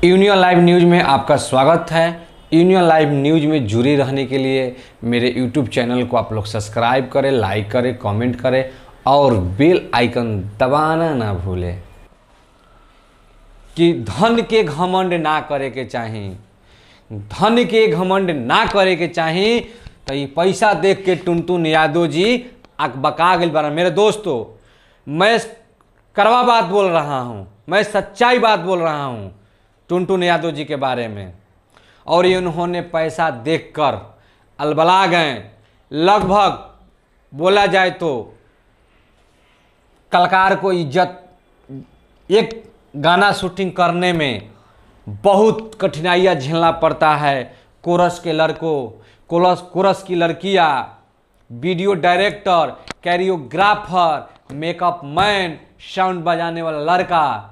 Union live news में आपका स्वागत है। यूनियन लाइव न्यूज़ में जुड़े रहने के लिए मेरे यूट्यूब चैनल को आप लोग सब्सक्राइब करें, लाइक करें, कमेंट करें और बेल आइकन दबाना ना भूलें। कि धन के घमंड ना करे के चाही, धन के घमंड ना करे के चाही। तो ये पैसा देख के टुनटुन यादव जी बका गए बारा। मेरे दोस्तों, मैं करवा बात बोल रहा हूँ, मैं सच्चाई बात बोल रहा हूँ टुनटुन यादव जी के बारे में। और ये उन्होंने पैसा देखकर अलबला गए। लगभग बोला जाए तो कलाकार को इज्जत, एक गाना शूटिंग करने में बहुत कठिनाइयाँ झेलना पड़ता है। कोरस के लड़कों, कोरस की लड़कियाँ, video director, choreographer, makeup man, sound बजाने वाला लड़का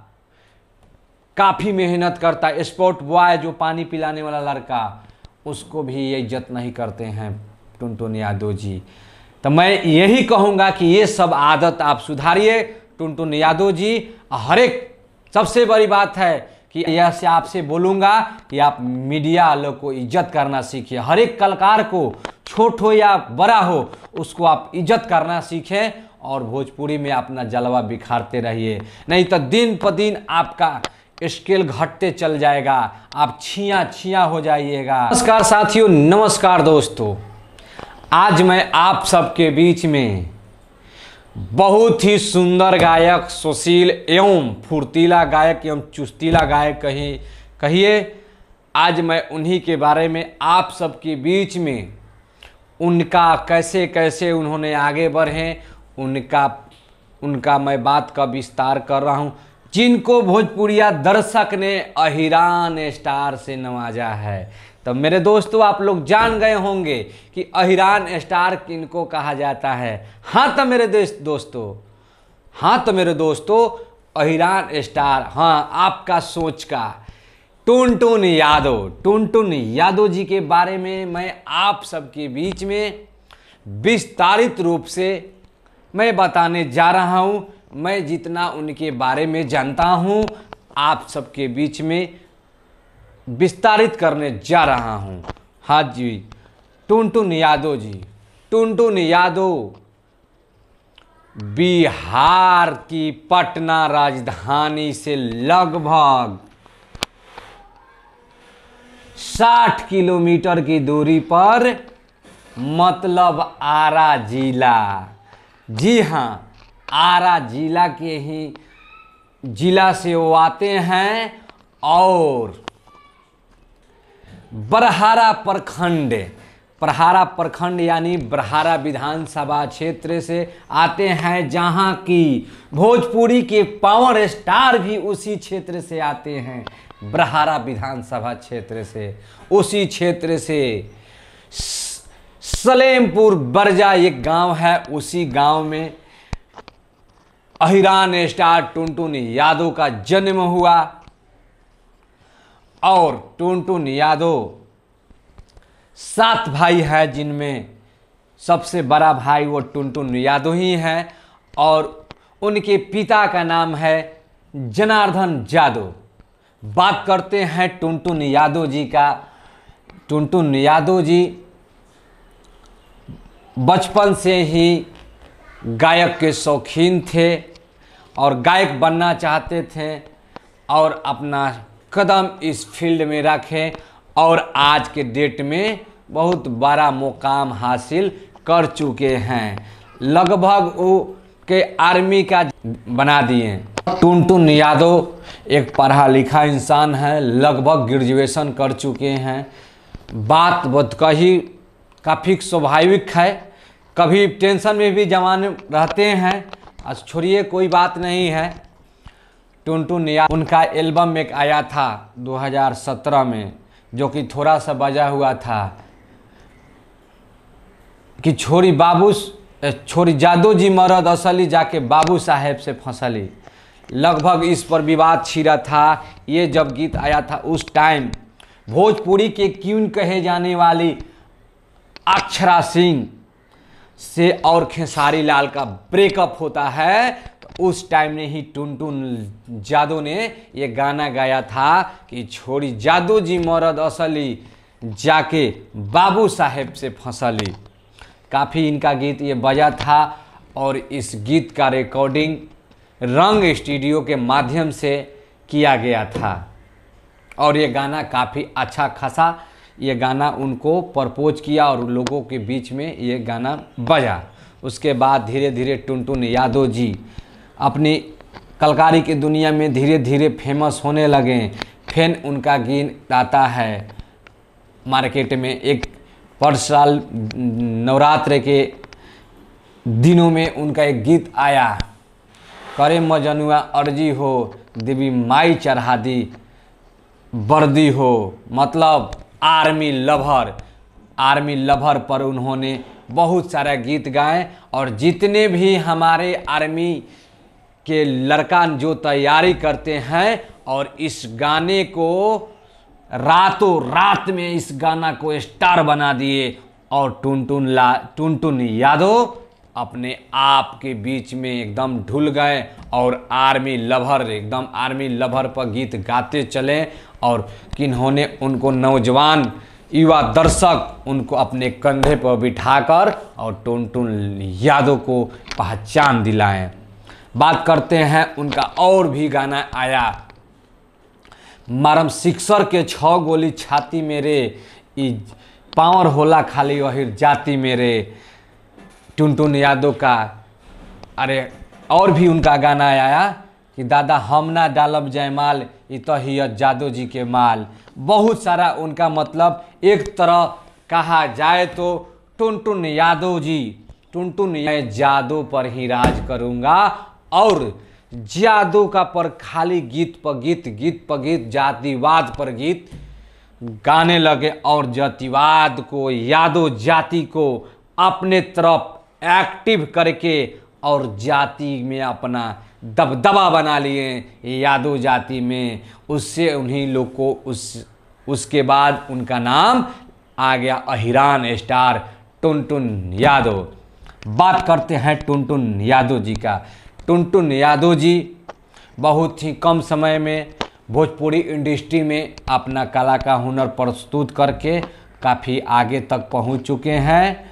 काफ़ी मेहनत करता है। स्पोर्ट बॉय जो पानी पिलाने वाला लड़का, उसको भी ये इज्जत नहीं करते हैं टुनटुन यादव जी। तो मैं यही कहूँगा कि ये सब आदत आप सुधारिए टुनटुन यादव जी। हर एक सबसे बड़ी बात है कि यह से आपसे बोलूँगा कि आप मीडिया लोग को इज्जत करना सीखिए। हर एक कलाकार को, छोट हो या बड़ा हो, उसको आप इज्जत करना सीखें और भोजपुरी में अपना जलवा बिखारते रहिए। नहीं तो दिन पर दिन आपका स्केल घटते चल जाएगा, आप छिया हो जाइएगा। नमस्कार साथियों, नमस्कार दोस्तों। आज मैं आप सबके बीच में बहुत ही सुंदर गायक, सुशील एवं फुर्तीला गायक एवं चुस्तीला गायक कहिए, आज मैं उन्हीं के बारे में आप सबके बीच में उनका कैसे कैसे उन्होंने आगे बढ़े, उनका मैं बात का विस्तार कर रहा हूं। जिनको भोजपुरिया दर्शक ने अहिरान स्टार से नवाजा है। तो मेरे दोस्तों, आप लोग जान गए होंगे कि अहिरान स्टार किनको कहा जाता है। हाँ तो मेरे दोस्तों, अहिरान स्टार, हाँ आपका सोच का टुनटुन यादव जी के बारे में मैं आप सबके बीच में विस्तारित रूप से मैं बताने जा रहा हूँ। मैं जितना उनके बारे में जानता हूँ आप सबके बीच में विस्तारित करने जा रहा हूँ। हाँ जी, टुनटुन यादव बिहार की पटना राजधानी से लगभग 60 किलोमीटर की दूरी पर, मतलब आरा जिला, जी हाँ आरा जिला के ही जिला से वो आते हैं और बरहारा प्रखंड यानी बरहारा विधानसभा क्षेत्र से आते हैं, जहां की भोजपुरी के पावर स्टार भी उसी क्षेत्र से आते हैं। बरहारा विधानसभा क्षेत्र से, उसी क्षेत्र से सलेमपुर बरजा एक गांव है, उसी गांव में अहिरान स्टार टुनटुन यादव का जन्म हुआ। और टुनटुन यादव 7 भाई है, जिनमें सबसे बड़ा भाई वो टुनटुन यादव ही है। और उनके पिता का नाम है जनार्दन यादव। बात करते हैं टुनटुन यादव जी का। टुनटुन यादव जी बचपन से ही गायक के शौकीन थे और गायक बनना चाहते थे और अपना कदम इस फील्ड में रखे और आज के डेट में बहुत बड़ा मुकाम हासिल कर चुके हैं। लगभग वो के आर्मी का बना दिए। टुनटुन यादव एक पढ़ा लिखा इंसान है, लगभग ग्रेजुएशन कर चुके हैं। बात कही काफ़ी स्वाभाविक है, कभी टेंशन में भी जवान रहते हैं, छोड़िए कोई बात नहीं है। टुनटुन यादव, उनका एल्बम एक आया था 2017 में, जो कि थोड़ा सा बजा हुआ था कि छोरी जादू जी मरद असली, जाके बाबू साहेब से फंसली। लगभग इस पर विवाद छिड़ा था। ये जब गीत आया था उस टाइम भोजपुरी के क्वीन कहे जाने वाली अक्षरा सिंह से और खेसारी लाल का ब्रेकअप होता है। तो उस टाइम में ही टुनटुन यादव ने ये गाना गाया था कि छोड़ी जादू जी मरद असली जाके बाबू साहेब से फंसली। काफ़ी इनका गीत ये बजा था और इस गीत का रिकॉर्डिंग रंग स्टूडियो के माध्यम से किया गया था और ये गाना काफ़ी अच्छा खासा ये गाना उनको प्रपोज किया और लोगों के बीच में ये गाना बजा। उसके बाद धीरे धीरे टुनटुन यादव जी अपनी कलाकारी की दुनिया में धीरे धीरे फेमस होने लगे। फिर उनका गीत आता है मार्केट में एक पर साल नवरात्र के दिनों में उनका एक गीत आया, करे मजनुआ अर्जी हो देवी माई चढ़ा दी वर्दी हो, मतलब आर्मी लवर पर उन्होंने बहुत सारा गीत गाए और जितने भी हमारे आर्मी के लड़का जो तैयारी करते हैं और इस गाने को रातों रात में इस गाना को स्टार बना दिए और टुनटुन यादव अपने आप के बीच में एकदम ढुल गए और एकदम आर्मी लवर पर गीत गाते चले और किन्होंने उनको नौजवान युवा दर्शक उनको अपने कंधे पर बिठाकर और टुनटुन यादव को पहचान दिलाएं। बात करते हैं उनका और भी गाना आया, मारम सिक्सर के 6 गोली छाती मेरे पावर होला खाली वही जाति मेरे, टुनटुन यादव का। अरे और भी उनका गाना आया कि दादा हम ना डालब जयमाल ये तो ही जादव जी के माल। बहुत सारा उनका मतलब एक तरह कहा जाए तो टुनटुन यादव जी मैं जादव पर ही राज करूँगा और जादव का पर खाली गीत पर गीत जातिवाद पर गीत गाने लगे और जातिवाद को यादव जाति को अपने तरफ एक्टिव करके और जाति में अपना दबदबा बना लिए यादव जाति में। उससे उन्हीं लोग को उसके बाद उनका नाम आ गया अहिरान स्टार टुनटुन यादव। बात करते हैं टुनटुन यादव जी का। टुनटुन यादव जी बहुत ही कम समय में भोजपुरी इंडस्ट्री में अपना कला का हुनर प्रस्तुत करके काफ़ी आगे तक पहुंच चुके हैं।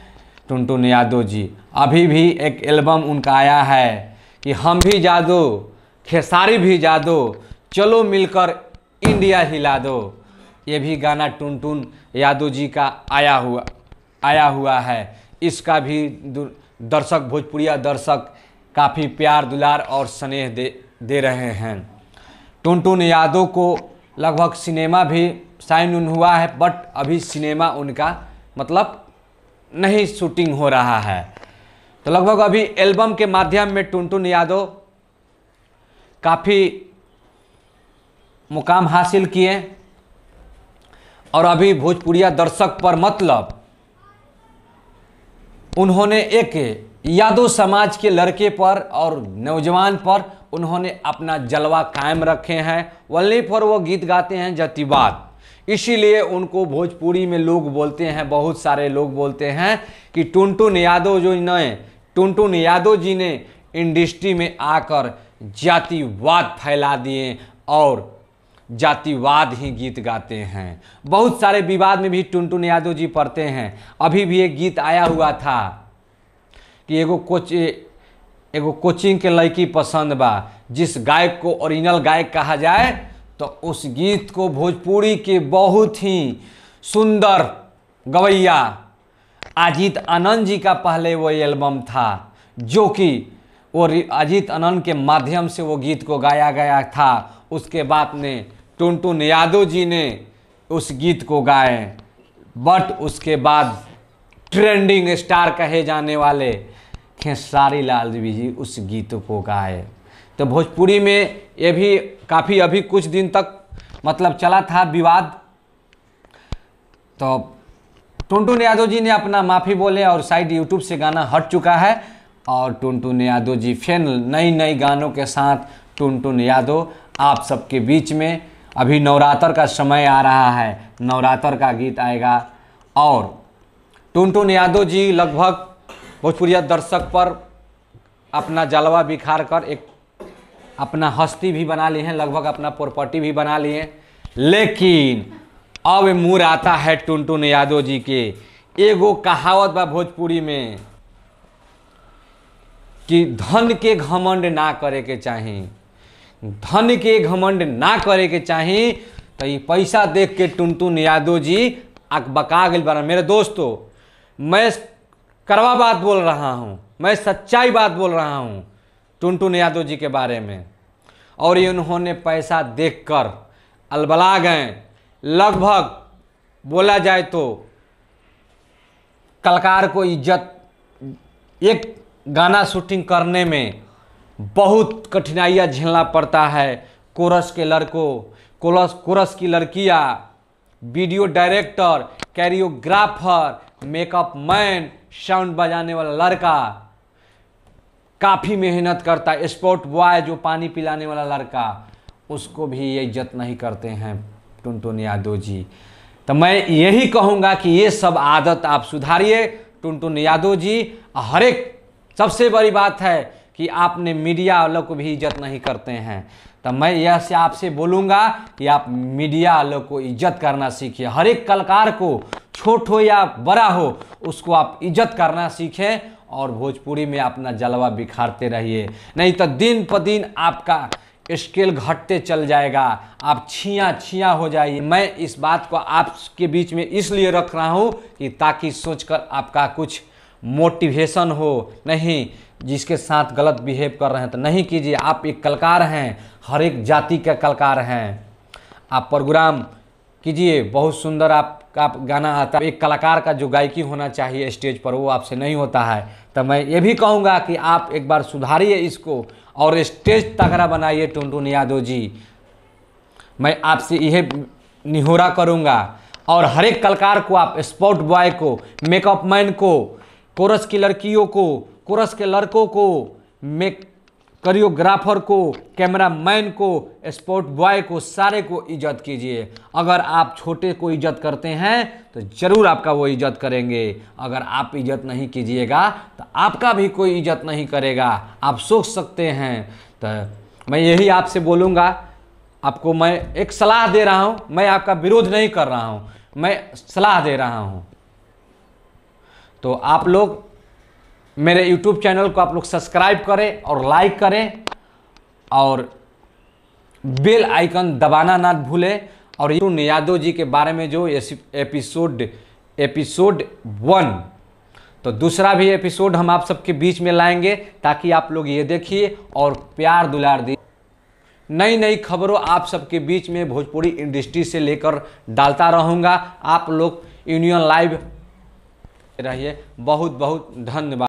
टुनटुन यादव जी अभी भी एक एल्बम उनका आया है कि हम भी जादू खेसारी भी जादू चलो मिलकर इंडिया हिला दो। ये भी गाना टुनटुन यादव जी का आया हुआ है। इसका भी दर्शक भोजपुरिया दर्शक काफ़ी प्यार दुलार और स्नेह दे रहे हैं। टुनटुन यादव को लगभग सिनेमा भी साइन इन हुआ है बट अभी सिनेमा उनका मतलब नहीं शूटिंग हो रहा है। तो लगभग अभी एल्बम के माध्यम में टुनटुन यादव काफ़ी मुकाम हासिल किए और अभी भोजपुरिया दर्शक पर मतलब उन्होंने एक यादव समाज के लड़के पर और नौजवान पर उन्होंने अपना जलवा कायम रखे हैं। वल्ली पर वो गीत गाते हैं जातिवाद, इसीलिए उनको भोजपुरी में लोग बोलते हैं, बहुत सारे लोग बोलते हैं कि टुनटुन यादव जी ने इंडस्ट्री में आकर जातिवाद फैला दिए और जातिवाद ही गीत गाते हैं। बहुत सारे विवाद में भी टुनटुन यादव जी पढ़ते हैं। अभी भी एक गीत आया हुआ था कि एगो कोचिंग के लड़की पसंद बा, जिस गायक को ओरिजिनल गायक कहा जाए तो उस गीत को भोजपुरी के बहुत ही सुंदर गवैया अजीत आनंद जी का पहले वो एल्बम था जो कि वो अजीत आनंद के माध्यम से वो गीत को गाया गया था। उसके बाद ने टुनटुन यादव जी ने उस गीत को गाए बट उसके बाद ट्रेंडिंग स्टार कहे जाने वाले खेसारी लाल जी भी उस गीत को गाए। तो भोजपुरी में ये भी काफ़ी अभी कुछ दिन तक मतलब चला था विवाद। तो टुनटुन यादव जी ने अपना माफ़ी बोले और शायद यूट्यूब से गाना हट चुका है और टुनटुन यादव जी फिर नई गानों के साथ टुनटुन यादव आप सबके बीच में। अभी नवरात्र का समय आ रहा है, नवरात्र का गीत आएगा और टुनटुन यादव जी लगभग भोजपुरिया दर्शक पर अपना जलवा बिखार कर एक अपना हस्ती भी बना लिए हैं, लगभग अपना प्रॉपर्टी भी बना लिए हैं। लेकिन अब मूड आता है टुनटुन यादव जी के। एगो कहावत बा भोजपुरी में कि धन के घमंड ना करे के चाही, धन के घमंड ना करे के चाही। तो ये पैसा देख के टुनटुन यादव जी अकबका गइल बारन। मेरे दोस्तों, मैं करवा बात बोल रहा हूँ, मैं सच्चाई बात बोल रहा हूँ टुनटुन यादव जी के बारे में। और ये उन्होंने पैसा देखकर अलबला गए। लगभग बोला जाए तो कलाकार को इज्जत, एक गाना शूटिंग करने में बहुत कठिनाइयाँ झेलना पड़ता है। कोरस के लड़कों, कोरस की लड़कियाँ, video director, choreographer, makeup man, sound बजाने वाला लड़का काफ़ी मेहनत करता है। स्पोर्ट बॉय जो पानी पिलाने वाला लड़का, उसको भी ये इज्जत नहीं करते हैं टुनटुन यादव जी। तो मैं यही कहूँगा कि ये सब आदत आप सुधारिए टुनटुन यादव जी। हर एक, सबसे बड़ी बात है कि आपने मीडिया वालों को भी इज्जत नहीं करते हैं। तो मैं यह से आपसे बोलूँगा कि आप मीडिया वालों को इज्जत करना सीखिए। हर एक कलाकार को, छोट हो या बड़ा हो, उसको आप इज्जत करना सीखें और भोजपुरी में अपना जलवा बिखारते रहिए। नहीं तो दिन पर दिन आपका स्केल घटते चल जाएगा, आप छिया हो जाइए। मैं इस बात को आपके बीच में इसलिए रख रहा हूँ कि ताकि सोचकर आपका कुछ मोटिवेशन हो। नहीं, जिसके साथ गलत बिहेव कर रहे हैं तो नहीं कीजिए। आप एक कलाकार हैं, हर एक जाति के कलाकार हैं। आप प्रोग्राम कीजिए, बहुत सुंदर आपका गाना आता है। एक कलाकार का जो गायकी होना चाहिए स्टेज पर, वो आपसे नहीं होता है। तो मैं ये भी कहूँगा कि आप एक बार सुधारिए इसको और स्टेज तगड़ा बनाइए टुनटुन यादव जी। मैं आपसे यह निहोरा करूँगा। और हर एक कलाकार को आप, स्पोर्ट बॉय को, मेकअप मैन को, कोरस की लड़कियों को, कोरस के लड़कों को, कोरियोग्राफर को, कैमरा मैन को, स्पोर्ट बॉय को, सारे को इज्जत कीजिए। अगर आप छोटे को इज्जत करते हैं तो ज़रूर आपका वो इज्जत करेंगे। अगर आप इज्जत नहीं कीजिएगा तो आपका भी कोई इज्जत नहीं करेगा। आप सोच सकते हैं। तो मैं यही आपसे बोलूँगा, आपको मैं एक सलाह दे रहा हूँ। मैं आपका विरोध नहीं कर रहा हूँ, मैं सलाह दे रहा हूँ। तो आप लोग मेरे YouTube चैनल को आप लोग सब्सक्राइब करें और लाइक करें और बेल आइकन दबाना ना भूलें। और टुनटुन यादव जी के बारे में जो एपिसोड 1, तो दूसरा भी एपिसोड हम आप सबके बीच में लाएंगे ताकि आप लोग ये देखिए और प्यार दुलार दिए। नई नई खबरों आप सबके बीच में भोजपुरी इंडस्ट्री से लेकर डालता रहूँगा। आप लोग यूनियन लाइव रहिए। बहुत बहुत धन्यवाद।